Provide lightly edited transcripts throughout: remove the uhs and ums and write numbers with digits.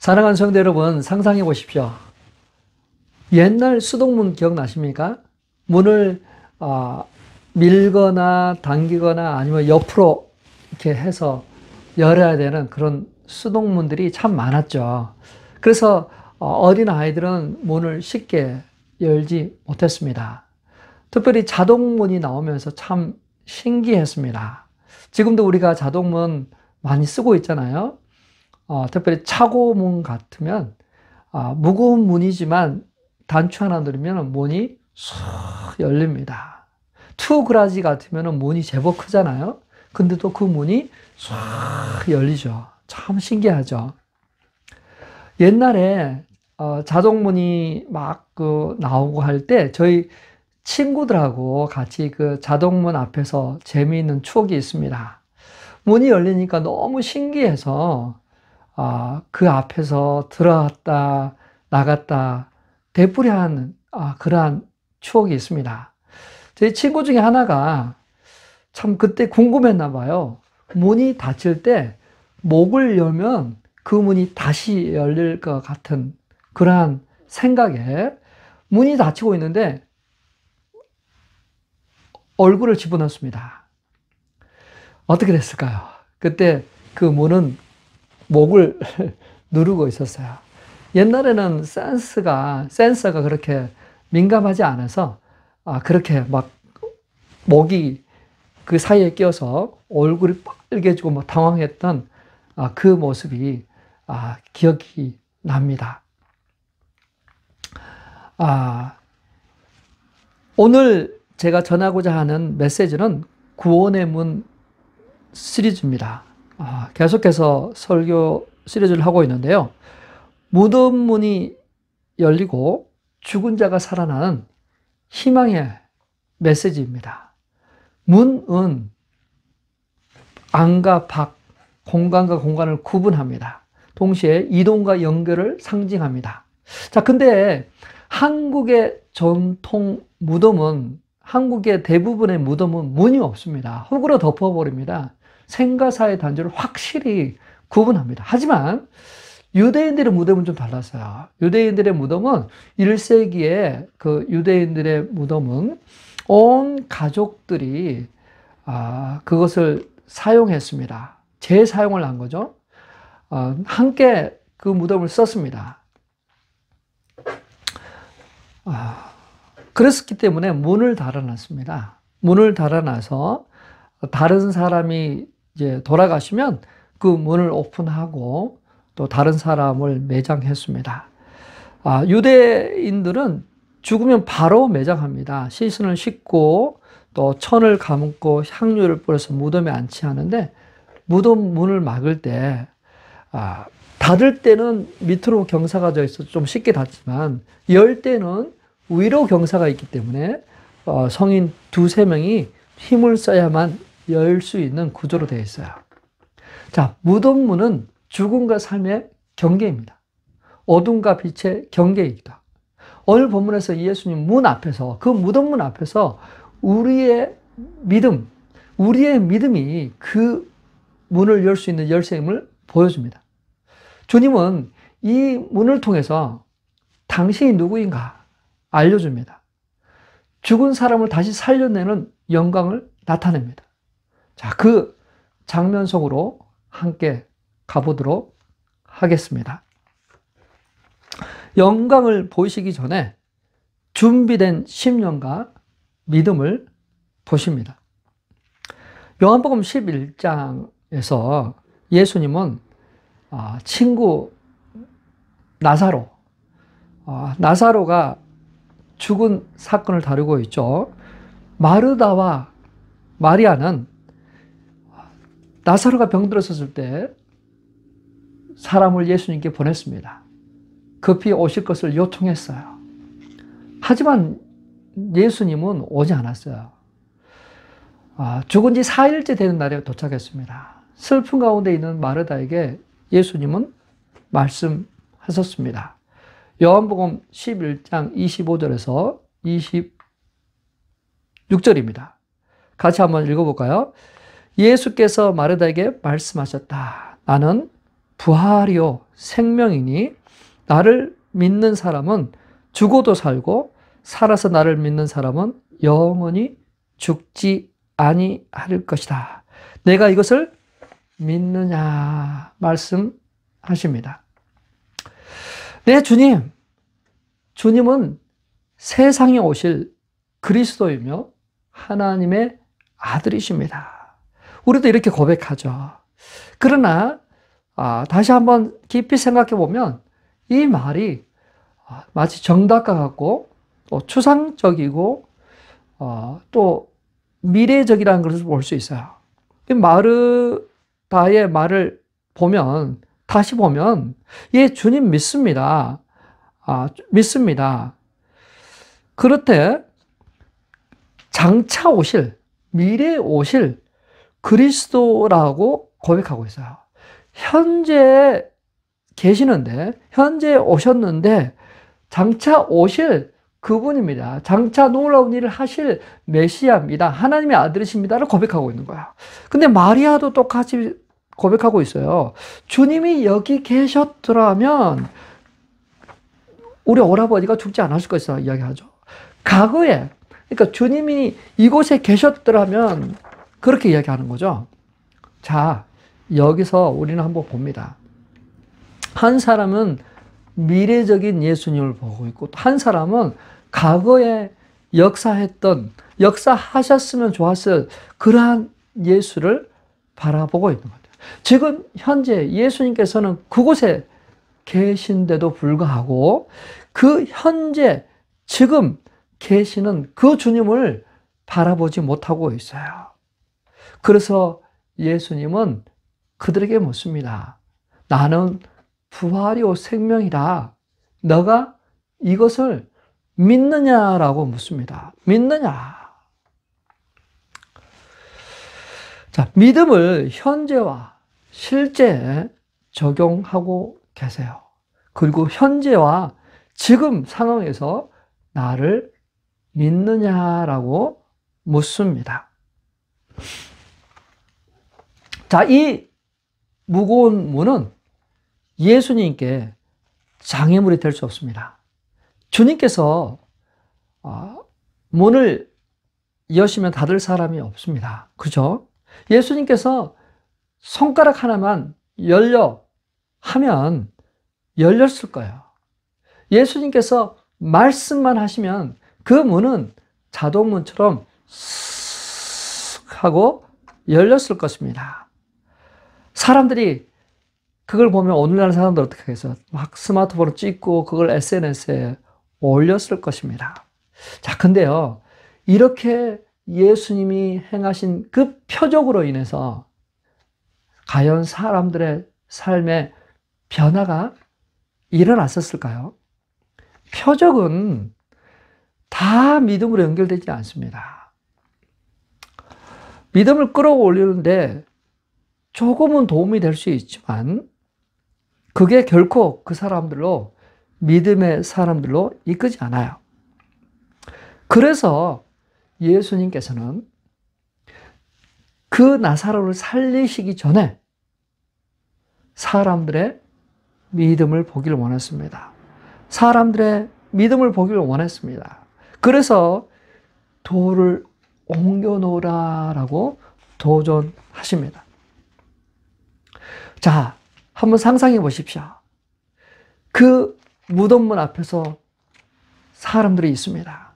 사랑하는 성도 여러분, 상상해 보십시오. 옛날 수동문 기억나십니까? 문을 밀거나 당기거나 아니면 옆으로 이렇게 해서 열어야 되는 그런 수동문들이 참 많았죠. 그래서 어린 아이들은 문을 쉽게 열지 못했습니다. 특별히 자동문이 나오면서 참 신기했습니다. 지금도 우리가 자동문 많이 쓰고 있잖아요. 특별히 차고문 같으면 무거운 문이지만 단추 하나 누르면 문이 쑥 열립니다. 투그라지 같으면 문이 제법 크잖아요. 근데도 그 문이 쑥 열리죠. 참 신기하죠. 옛날에 자동문이 막 나오고 할 때 저희 친구들하고 같이 그 자동문 앞에서 재미있는 추억이 있습니다. 문이 열리니까 너무 신기해서 그 앞에서 들어갔다 나갔다 되풀이하는 그러한 추억이 있습니다. 제 친구 중에 하나가 참 그때 궁금했나 봐요. 문이 닫힐 때 목을 열면 그 문이 다시 열릴 것 같은 그러한 생각에 문이 닫히고 있는데 얼굴을 집어넣습니다. 어떻게 됐을까요? 그때 그 문은 목을 누르고 있었어요. 옛날에는 센서가 그렇게 민감하지 않아서 그렇게 막 목이 그 사이에 끼어서 얼굴이 빨개지고 막 당황했던 그 모습이 기억이 납니다. 오늘 제가 전하고자 하는 메시지는 구원의 문 시리즈입니다. 계속해서 설교 시리즈를 하고 있는데요. 무덤 문이 열리고 죽은 자가 살아나는 희망의 메시지입니다. 문은 안과 밖, 공간과 공간을 구분합니다. 동시에 이동과 연결을 상징합니다. 자, 근데 한국의 전통 무덤은, 한국의 대부분의 무덤은 문이 없습니다. 흙으로 덮어버립니다. 생과 사의 단절을 확실히 구분합니다. 하지만 유대인들의 무덤은 좀 달랐어요. 유대인들의 무덤은 1세기에 그 유대인들의 무덤은 온 가족들이 그것을 사용했습니다. 재사용을 한 거죠. 함께 그 무덤을 썼습니다. 그랬기 때문에 문을 달아놨습니다. 문을 달아놔서 다른 사람이 이제 돌아가시면 그 문을 오픈하고 또 다른 사람을 매장했습니다. 유대인들은 죽으면 바로 매장합니다. 시신을 싣고 또 천을 감고 향유를 뿌려서 무덤에 안치하는데 무덤 문을 막을 때 닫을 때는 밑으로 경사가 져 있어서 좀 쉽게 닫지만 열 때는 위로 경사가 있기 때문에 성인 두세 명이 힘을 써야만 열 수 있는 구조로 되어 있어요. 자, 무덤 문은 죽음과 삶의 경계입니다. 어둠과 빛의 경계이다. 오늘 본문에서 예수님 문 앞에서, 그 무덤 문 앞에서 우리의 믿음이 그 문을 열 수 있는 열쇠임을 보여줍니다. 주님은 이 문을 통해서 당신이 누구인가 알려줍니다. 죽은 사람을 다시 살려내는 영광을 나타냅니다. 자, 그 장면 속으로 함께 가보도록 하겠습니다. 영광을 보시기 전에 준비된 심령과 믿음을 보십니다. 요한복음 11장에서 예수님은 친구 나사로가 죽은 사건을 다루고 있죠. 마르다와 마리아는 나사로가 병들었을 때 사람을 예수님께 보냈습니다. 급히 오실 것을 요청했어요. 하지만 예수님은 오지 않았어요. 죽은 지 4일째 되는 날에 도착했습니다. 슬픈 가운데 있는 마르다에게 예수님은 말씀하셨습니다. 요한복음 11장 25절에서 26절입니다. 같이 한번 읽어볼까요? 예수께서 마르다에게 말씀하셨다. 나는 부활이요 생명이니 나를 믿는 사람은 죽어도 살고 살아서 나를 믿는 사람은 영원히 죽지 아니할 것이다. 내가 이것을 믿느냐 말씀하십니다. 네, 주님은 세상에 오실 그리스도이며 하나님의 아들이십니다. 우리도 이렇게 고백하죠. 그러나 다시 한번 깊이 생각해 보면 이 말이 마치 정답과 같고 또 추상적이고 또 미래적이라는 것을 볼 수 있어요. 마르다의 말을 보면 다시 보면 예, 주님 믿습니다. 믿습니다. 그렇대 장차 오실 미래에 오실 그리스도라고 고백하고 있어요. 현재 계시는데 현재 오셨는데 장차 오실 그분입니다. 장차 놀라운 일을 하실 메시아입니다. 하나님의 아들이십니다를 고백하고 있는 거야. 근데 마리아도 똑같이 고백하고 있어요. 주님이 여기 계셨더라면 우리 오라버니가 죽지 않았을 것이다 이야기하죠. 과거에 그러니까 주님이 이곳에 계셨더라면 그렇게 이야기하는 거죠. 자, 여기서 우리는 한번 봅니다. 한 사람은 미래적인 예수님을 보고 있고 한 사람은 과거에 역사하셨으면 좋았을 그러한 예수를 바라보고 있는 거죠. 지금 현재 예수님께서는 그곳에 계신데도 불구하고 그 현재 지금 계시는 그 주님을 바라보지 못하고 있어요. 그래서 예수님은 그들에게 묻습니다. 나는 부활이요 생명이다. 너가 이것을 믿느냐라고 묻습니다. 믿느냐? 자, 믿음을 현재와 실제에 적용하고 계세요. 그리고 현재와 지금 상황에서 나를 믿느냐라고 묻습니다. 자, 이 무거운 문은 예수님께 장애물이 될 수 없습니다. 주님께서 문을 여시면 닫을 사람이 없습니다. 그죠? 예수님께서 손가락 하나만 열려 하면 열렸을 거예요. 예수님께서 말씀만 하시면 그 문은 자동문처럼 쓱 하고 열렸을 것입니다. 사람들이 그걸 보면 오늘날 사람들 어떻게 하겠어요? 막 스마트폰을 찍고 그걸 SNS에 올렸을 것입니다. 자, 근데요, 이렇게 예수님이 행하신 그 표적으로 인해서 과연 사람들의 삶에 변화가 일어났었을까요? 표적은 다 믿음으로 연결되지 않습니다. 믿음을 끌어올리는데 조금은 도움이 될 수 있지만 그게 결코 그 사람들로 믿음의 사람들로 이끄지 않아요. 그래서 예수님께서는 그 나사로를 살리시기 전에 사람들의 믿음을 보기를 원했습니다. 사람들의 믿음을 보기를 원했습니다. 그래서 돌을 옮겨놓으라라고 도전하십니다. 자, 한번 상상해 보십시오. 그 무덤문 앞에서 사람들이 있습니다.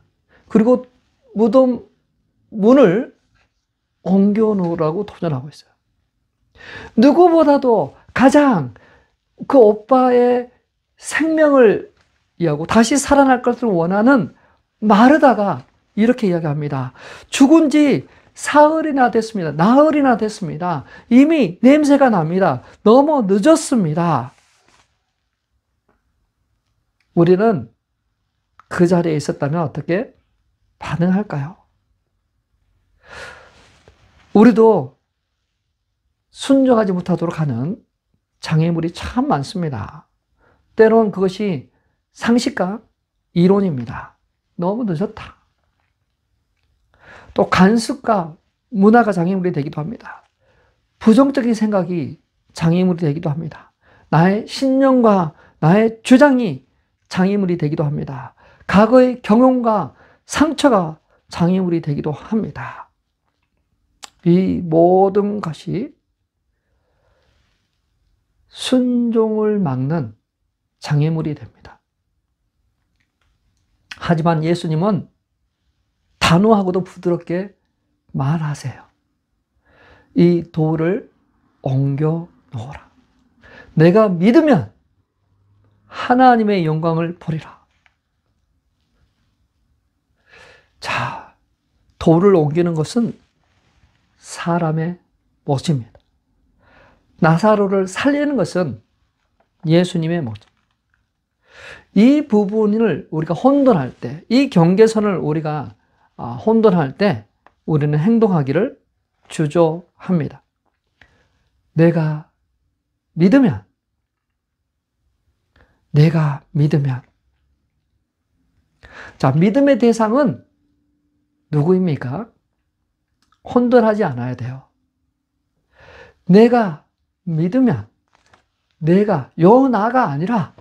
그리고 무덤 문을 옮겨놓으라고 도전하고 있어요. 누구보다도 가장 그 오빠의 생명을 이해하고 다시 살아날 것을 원하는 마르다가 이렇게 이야기합니다. 죽은 지 사흘이나 됐습니다. 나흘이나 됐습니다. 이미 냄새가 납니다. 너무 늦었습니다. 우리는 그 자리에 있었다면 어떻게 반응할까요? 우리도 순종하지 못하도록 하는 장애물이 참 많습니다. 때론 그것이 상식과 이론입니다. 너무 늦었다. 또 간섭과 문화가 장애물이 되기도 합니다. 부정적인 생각이 장애물이 되기도 합니다. 나의 신념과 나의 주장이 장애물이 되기도 합니다. 과거의 경험과 상처가 장애물이 되기도 합니다. 이 모든 것이 순종을 막는 장애물이 됩니다. 하지만 예수님은 단호하고도 부드럽게 말하세요. 이 돌을 옮겨 놓으라. 내가 믿으면 하나님의 영광을 보리라. 자, 돌을 옮기는 것은 사람의 몫입니다. 나사로를 살리는 것은 예수님의 몫입니다. 이 부분을 우리가 혼돈할 때, 이 경계선을 우리가 혼돈할 때 우리는 행동하기를 주저합니다. 내가 믿으면 자, 믿음의 대상은 누구입니까? 혼돈하지 않아야 돼요. 내가 믿으면 나가 아니라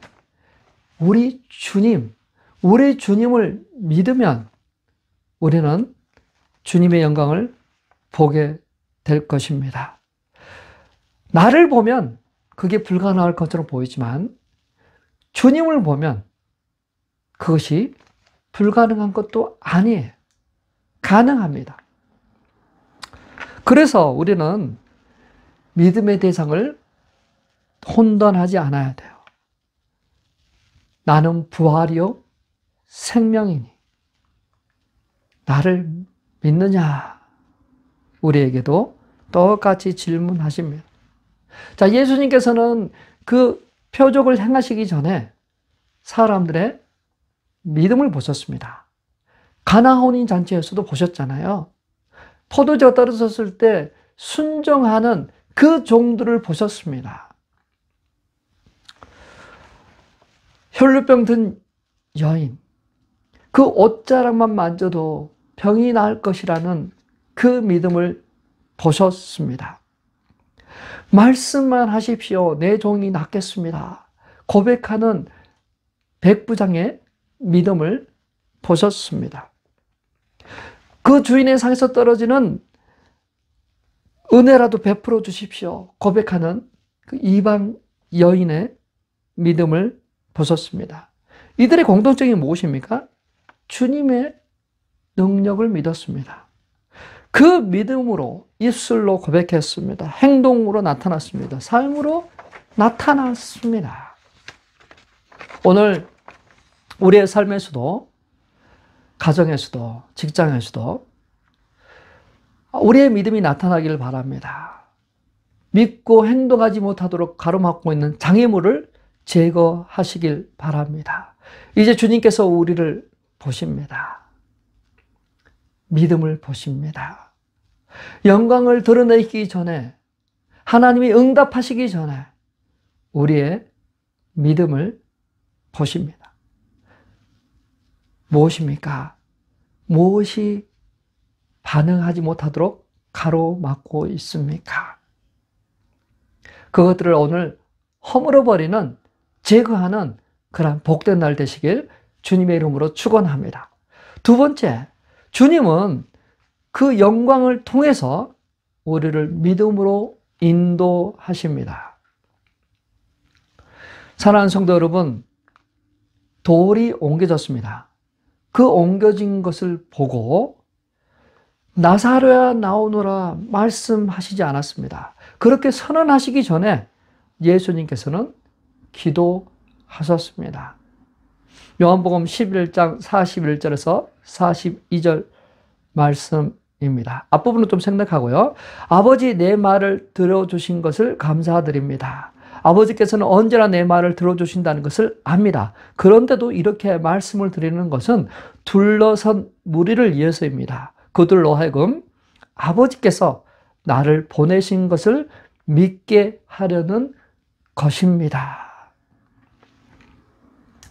우리 주님을 믿으면 우리는 주님의 영광을 보게 될 것입니다. 나를 보면 그게 불가능할 것처럼 보이지만 주님을 보면 그것이 불가능한 것도 아니에요. 가능합니다. 그래서 우리는 믿음의 대상을 혼돈하지 않아야 돼요. 나는 부활이요 생명이니 나를 믿느냐? 우리에게도 똑같이 질문하십니다. 자, 예수님께서는 그 표적을 행하시기 전에 사람들의 믿음을 보셨습니다. 가나 혼인 잔치에서도 보셨잖아요. 포도주가 떨어졌을 때 순종하는 그 종들을 보셨습니다. 혈루병 든 여인, 그 옷자락만 만져도 병이 나을 것이라는 그 믿음을 보셨습니다. 말씀만 하십시오. 내 종이 낫겠습니다. 고백하는 백부장의 믿음을 보셨습니다. 그 주인의 상에서 떨어지는 은혜라도 베풀어 주십시오. 고백하는 그 이방 여인의 믿음을 보셨습니다. 이들의 공통점이 무엇입니까? 주님의 능력을 믿었습니다. 그 믿음으로 입술로 고백했습니다. 행동으로 나타났습니다. 삶으로 나타났습니다. 오늘 우리의 삶에서도, 가정에서도, 직장에서도 우리의 믿음이 나타나기를 바랍니다. 믿고 행동하지 못하도록 가로막고 있는 장애물을 제거하시길 바랍니다. 이제 주님께서 우리를 보십니다. 믿음을 보십니다. 영광을 드러내기 전에, 하나님이 응답하시기 전에 우리의 믿음을 보십니다. 무엇입니까? 무엇이 반응하지 못하도록 가로막고 있습니까? 그것들을 오늘 허물어버리는, 제거하는 그런 복된 날 되시길 주님의 이름으로 축원합니다. 두 번째, 주님은 그 영광을 통해서 우리를 믿음으로 인도하십니다. 사랑하는 성도 여러분, 돌이 옮겨졌습니다. 그 옮겨진 것을 보고 나사로야 나오너라 말씀하시지 않았습니다. 그렇게 선언하시기 전에 예수님께서는 기도하셨습니다. 요한복음 11장 41절에서 42절 말씀입니다. 앞부분은 좀 생략하고요. 아버지, 내 말을 들어주신 것을 감사드립니다. 아버지께서는 언제나 내 말을 들어주신다는 것을 압니다. 그런데도 이렇게 말씀을 드리는 것은 둘러선 무리를 위해서입니다. 그들로 하여금 아버지께서 나를 보내신 것을 믿게 하려는 것입니다.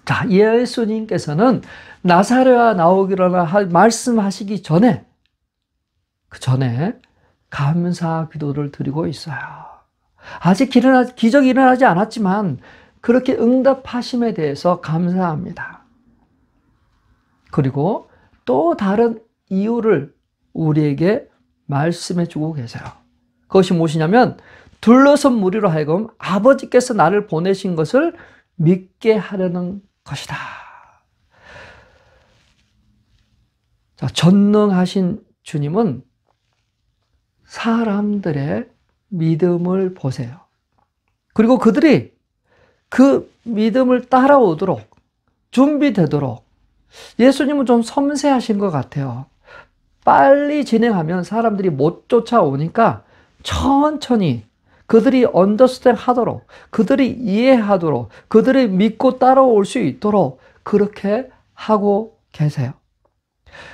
자, 예수님께서는 나사로가 나오기로나 말씀하시기 전에, 그 전에 감사 기도를 드리고 있어요. 아직 기적이 일어나지 않았지만 그렇게 응답하심에 대해서 감사합니다. 그리고 또 다른 이유를 우리에게 말씀해 주고 계세요. 그것이 무엇이냐면 둘러선 무리로 하여금 아버지께서 나를 보내신 것을 믿게 하려는 것이다. 자, 전능하신 주님은 사람들의 믿음을 보세요. 그리고 그들이 그 믿음을 따라오도록 준비되도록 예수님은 좀 섬세하신 것 같아요. 빨리 진행하면 사람들이 못 쫓아오니까 천천히 그들이 언더스탠 하도록, 그들이 이해하도록, 그들이 믿고 따라올 수 있도록 그렇게 하고 계세요.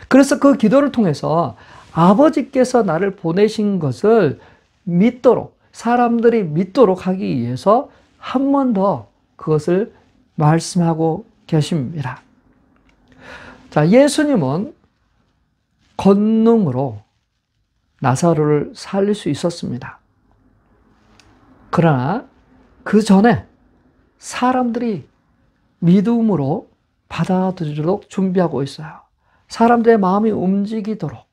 그래서 그 기도를 통해서 아버지께서 나를 보내신 것을 믿도록, 사람들이 믿도록 하기 위해서 한 번 더 그것을 말씀하고 계십니다. 자, 예수님은 권능으로 나사로를 살릴 수 있었습니다. 그러나 그 전에 사람들이 믿음으로 받아들이도록 준비하고 있어요. 사람들의 마음이 움직이도록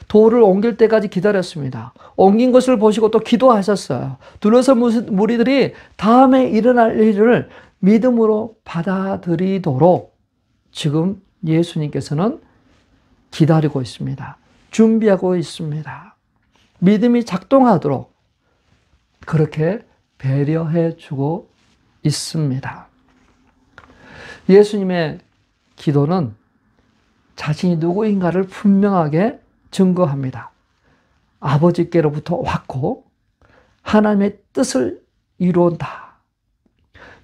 돌을 옮길 때까지 기다렸습니다. 옮긴 것을 보시고 또 기도하셨어요. 둘러선 무리들이 다음에 일어날 일을 믿음으로 받아들이도록 지금 예수님께서는 기다리고 있습니다. 준비하고 있습니다. 믿음이 작동하도록 그렇게 배려해 주고 있습니다. 예수님의 기도는 자신이 누구인가를 분명하게 증거합니다. 아버지께로부터 왔고 하나님의 뜻을 이루온다.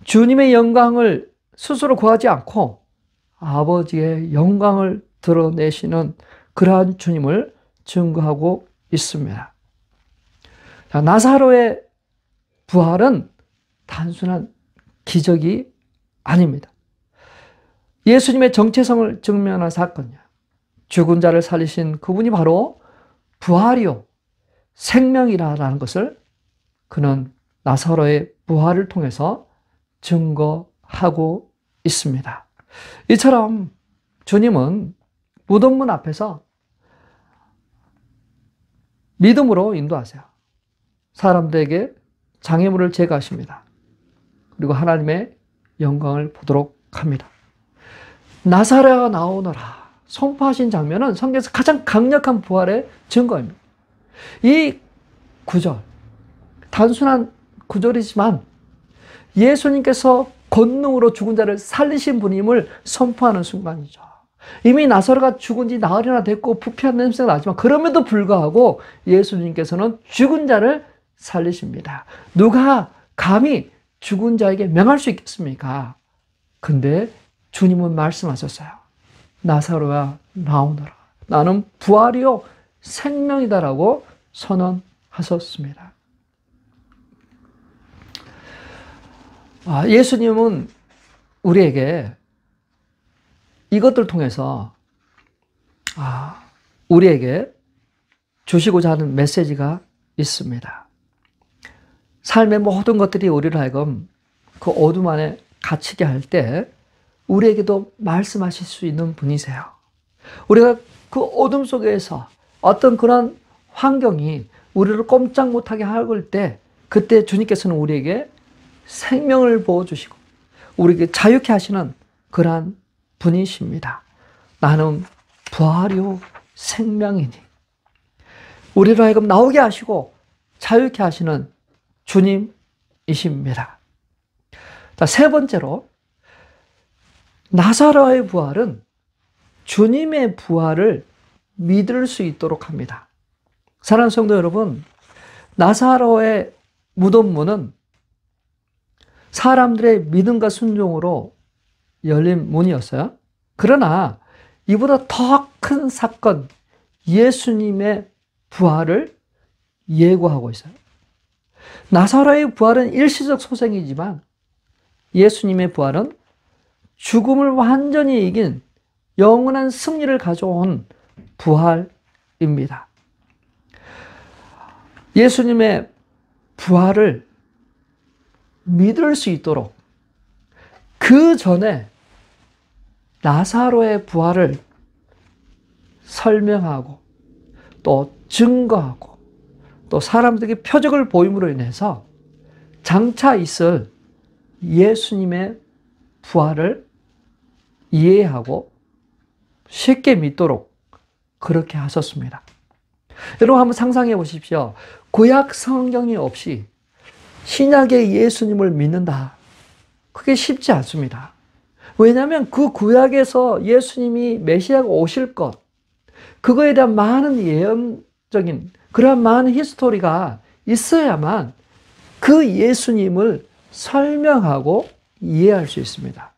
주님의 영광을 스스로 구하지 않고 아버지의 영광을 드러내시는 그러한 주님을 증거하고 있습니다. 자, 나사로의 부활은 단순한 기적이 아닙니다. 예수님의 정체성을 증명한 사건이에요. 죽은 자를 살리신 그분이 바로 부활이요 생명이라는 것을 그는 나사로의 부활을 통해서 증거하고 있습니다. 이처럼 주님은 무덤문 앞에서 믿음으로 인도하세요. 사람들에게 장애물을 제거하십니다. 그리고 하나님의 영광을 보도록 합니다. 나사로가 나오너라 선포하신 장면은 성경에서 가장 강력한 부활의 증거입니다. 이 구절, 단순한 구절이지만 예수님께서 권능으로 죽은 자를 살리신 분임을 선포하는 순간이죠. 이미 나사로가 죽은 지 나흘이나 됐고 부패한 냄새가 나지만 그럼에도 불구하고 예수님께서는 죽은 자를 살리십니다. 누가 감히 죽은 자에게 명할 수 있겠습니까? 근데 주님은 말씀하셨어요. 나사로가 나오너라. 나는 부활이요 생명이다라고 선언하셨습니다. 예수님은 우리에게 이것들 통해서 우리에게 주시고자 하는 메시지가 있습니다. 삶의 모든 것들이 우리를 하여금 그 어둠 안에 갇히게 할 때 우리에게도 말씀하실 수 있는 분이세요. 우리가 그 어둠 속에서 어떤 그런 환경이 우리를 꼼짝 못하게 할 때 그때 주님께서는 우리에게 생명을 부어주시고 우리에게 자유케 하시는 그러한 분이십니다. 나는 부활이요 생명이니 우리를 하여금 나오게 하시고 자유케 하시는 주님이십니다. 자, 세 번째로 나사로의 부활은 주님의 부활을 믿을 수 있도록 합니다. 사랑하는 성도 여러분, 나사로의 무덤문은 사람들의 믿음과 순종으로 열린 문이었어요. 그러나 이보다 더 큰 사건, 예수님의 부활을 예고하고 있어요. 나사로의 부활은 일시적 소생이지만 예수님의 부활은 죽음을 완전히 이긴 영원한 승리를 가져온 부활입니다. 예수님의 부활을 믿을 수 있도록 그 전에 나사로의 부활을 설명하고 또 증거하고 또 사람들에게 표적을 보임으로 인해서 장차 있을 예수님의 부활을 이해하고 쉽게 믿도록 그렇게 하셨습니다. 여러분 한번 상상해 보십시오. 구약 성경이 없이 신약의 예수님을 믿는다. 그게 쉽지 않습니다. 왜냐하면 그 구약에서 예수님이 메시아가 오실 것, 그거에 대한 많은 예언적인 그러한 많은 히스토리가 있어야만 그 예수님을 설명하고 이해할 수 있습니다.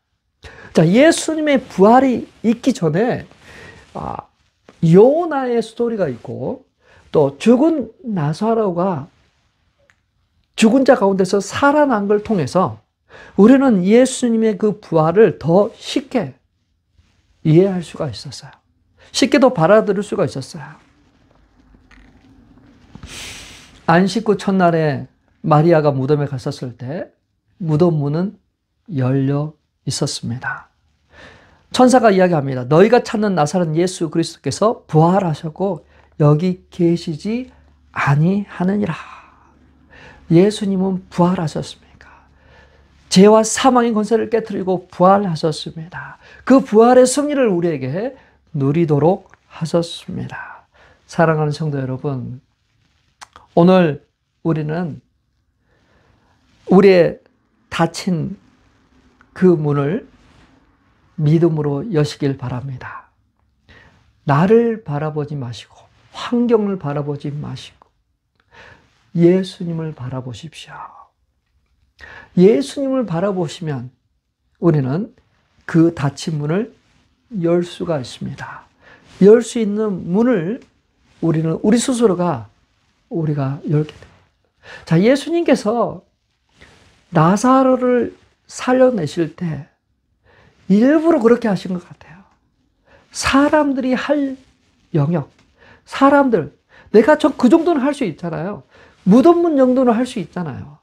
자, 예수님의 부활이 있기 전에 요나의 스토리가 있고 또 죽은 나사로가 죽은 자 가운데서 살아난 걸 통해서 우리는 예수님의 그 부활을 더 쉽게 이해할 수가 있었어요. 쉽게 더 받아들일 수가 있었어요. 안식 후 첫날에 마리아가 무덤에 갔었을 때 무덤 문은 열려 있었습니다. 천사가 이야기합니다. 너희가 찾는 나사렛 예수 그리스도께서 부활하셨고 여기 계시지 아니하느니라. 예수님은 부활하셨습니까? 죄와 사망의 권세를 깨뜨리고 부활하셨습니다. 그 부활의 승리를 우리에게 누리도록 하셨습니다. 사랑하는 성도 여러분, 오늘 우리는 우리의 닫힌 그 문을 믿음으로 여시길 바랍니다. 나를 바라보지 마시고 환경을 바라보지 마시고 예수님을 바라보십시오. 예수님을 바라보시면 우리는 그 닫힌 문을 열 수가 있습니다. 열 수 있는 문을 우리는 우리 스스로가 우리가 열게 됩니다. 자, 예수님께서 나사로를 살려내실 때 일부러 그렇게 하신 것 같아요. 사람들이 할 영역, 사람들, 내가 그 정도는 할 수 있잖아요. 무덤 문 정도는 할 수 있잖아요.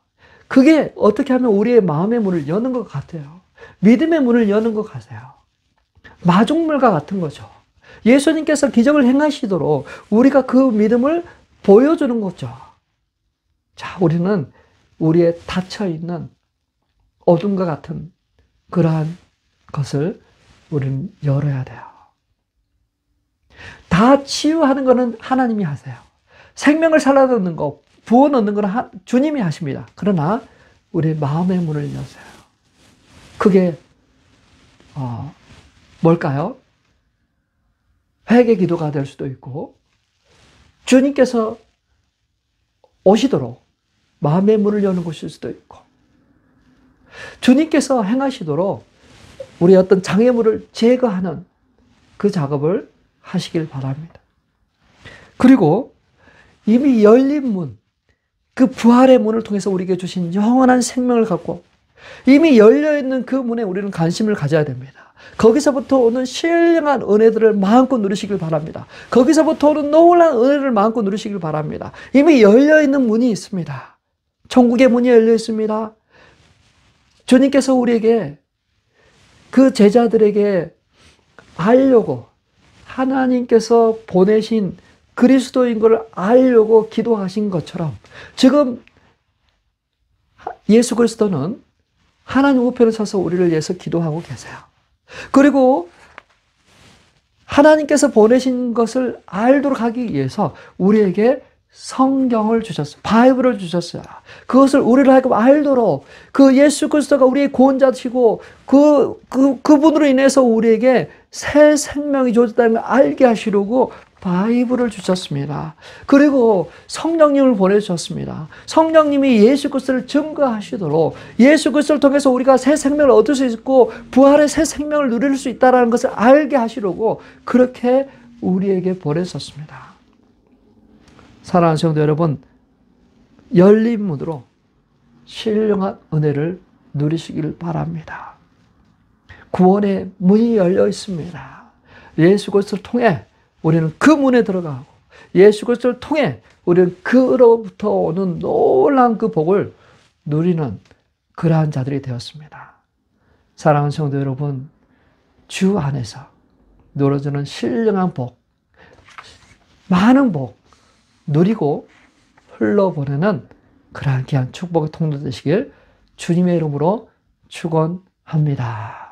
그게 어떻게 하면 우리의 마음의 문을 여는 것 같아요. 믿음의 문을 여는 것 같아요. 마중물과 같은 거죠. 예수님께서 기적을 행하시도록 우리가 그 믿음을 보여주는 거죠. 자, 우리는 우리의 닫혀있는 어둠과 같은 그러한 것을 우리는 열어야 돼요. 다 치유하는 것은 하나님이 하세요. 생명을 살아넣는 것, 부어 넣는 것은 주님이 하십니다. 그러나 우리의 마음의 문을 여세요. 그게 뭘까요? 회개 기도가 될 수도 있고 주님께서 오시도록 마음의 문을 여는 것일 수도 있고 주님께서 행하시도록 우리 어떤 장애물을 제거하는 그 작업을 하시길 바랍니다. 그리고 이미 열린 문, 그 부활의 문을 통해서 우리에게 주신 영원한 생명을 갖고 이미 열려있는 그 문에 우리는 관심을 가져야 됩니다. 거기서부터 오는 신령한 은혜들을 마음껏 누리시길 바랍니다. 거기서부터 오는 놀라운 은혜를 마음껏 누리시길 바랍니다. 이미 열려있는 문이 있습니다. 천국의 문이 열려 있습니다. 주님께서 우리에게 그 제자들에게 알려고 하나님께서 보내신 그리스도인 걸 알려고 기도하신 것처럼 지금 예수 그리스도는 하나님 우편에 서서 우리를 위해서 기도하고 계세요. 그리고 하나님께서 보내신 것을 알도록 하기 위해서 우리에게 성경을 주셨어요. 바이블을 주셨어요. 그것을 우리를 하여금 알도록 그 예수 그리스도가 우리의 구원자시고 그분으로 인해서 우리에게 새 생명이 주어졌다는 걸 알게 하시려고 바이블을 주셨습니다. 그리고 성령님을 보내주셨습니다. 성령님이 예수 그리스도를 증거하시도록 예수 그리스도를 통해서 우리가 새 생명을 얻을 수 있고 부활의 새 생명을 누릴 수 있다는 것을 알게 하시려고 그렇게 우리에게 보내셨습니다. 사랑하는 성도 여러분, 열린 문으로 신령한 은혜를 누리시길 바랍니다. 구원의 문이 열려 있습니다. 예수 그리스도를 통해 우리는 그 문에 들어가고 예수 그리스도를 통해 우리는 그로부터 오는 놀라운 그 복을 누리는 그러한 자들이 되었습니다. 사랑하는 성도 여러분, 주 안에서 누려지는 신령한 복, 많은 복 누리고 흘러보내는 그러한 귀한 축복의 통로 되시길 주님의 이름으로 축원합니다.